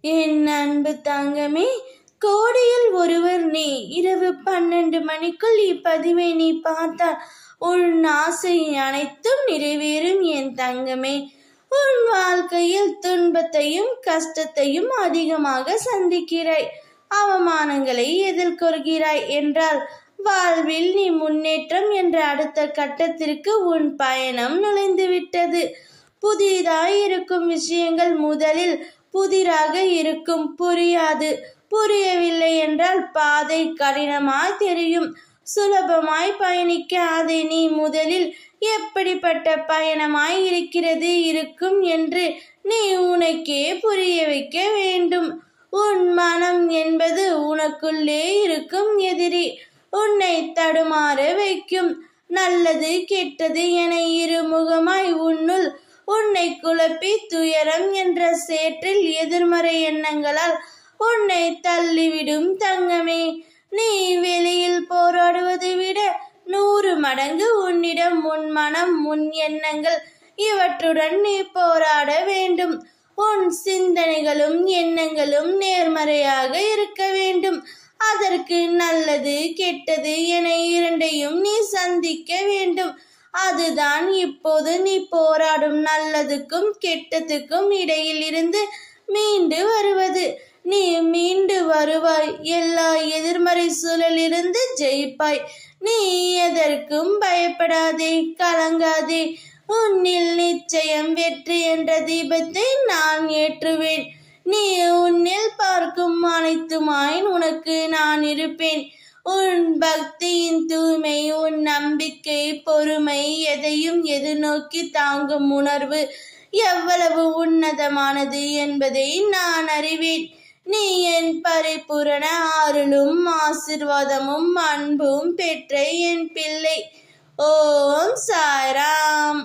என் அன்பு தங்கமே, கோடியில் ஒருவர் நீ. இரவு 12 மணிக்குள் இப்பதிவை நீ பார்த்தால் உன் ஆசை அனைத்தும் நிறைவேறும் என் தங்கமே. உன் வாழ்க்கையில் துன்பத்தையும் கஷ்டத்தையும் அதிகமாக சந்திக்கிறாய், அவமானங்களை எதிர்கொள்கிறாய் என்றால் வாழ்வில் நீ முன்னேற்றம் என்ற அடுத்த கட்டத்திற்கு உன் பயணம் நுழைந்துவிட்டது. புதிதாய் இருக்கும் விஷயங்கள் முதலில் புதிராக இருக்கும், புரியாது. புரியவில்லை என்றால் பாதை கடினமாய் தெரியும். சுலபமாய் பயணிக்க அதை நீ முதலில் எப்படிப்பட்ட பயணமாய் இருக்கும் என்று நீ உனக்கே புரிய வைக்க வேண்டும். உன் மனம் என்பது உனக்குள்ளே இருக்கும் எதிரி. உன்னை தடுமாற வைக்கும். நல்லது கெட்டது என இருமுகமாய் உன்னுள் உன்னை குழப்பி துயரம் என்ற சேற்றில் எதிர்மறை எண்ணங்களால் உன்னை தள்ளிவிடும் தங்கமே. நீ வெளியில் போராடுவதை விட 100 மடங்கு உன்னிடம் உன் மனம், உன் எண்ணங்கள் இவற்றுடன் நீ போராட வேண்டும். உன் சிந்தனைகளும் எண்ணங்களும் நேர்மறையாக இருக்க வேண்டும். அதற்கு நல்லது கெட்டது என இரண்டையும் நீ சந்திக்க வேண்டும். அதுதான் இப்போது நீ போராடும் நல்லதுக்கும் கெட்டதுக்கும் இடையில் இருந்து மீண்டு வருவது. நீ மீண்டு வருவாய். எல்லா எதிர்மறை சூழலிலிருந்து ஜெயிப்பாய். நீ எதற்கும் பயப்படாதே, கலங்காதே. உன்னில் நிச்சயம் வெற்றி என்ற தீபத்தை நான் ஏற்றுவேன். நீ உன்னில் பார்க்கும் அனைத்துமாய் உனக்கு நான் இருப்பேன். உன் பக்தியின் தூய்மை, உன் நம்பிக்கை, பொறுமை, எதையும் எதிர்நோக்கி தாங்கும் உணர்வு எவ்வளவு உன்னதமானது என்பதை நான் அறிவேன். நீ என் பரிபூரண அருளும் ஆசீர்வாதமும் அன்பும் பெற்ற என் பிள்ளை. ஓம் சாய்ராம்.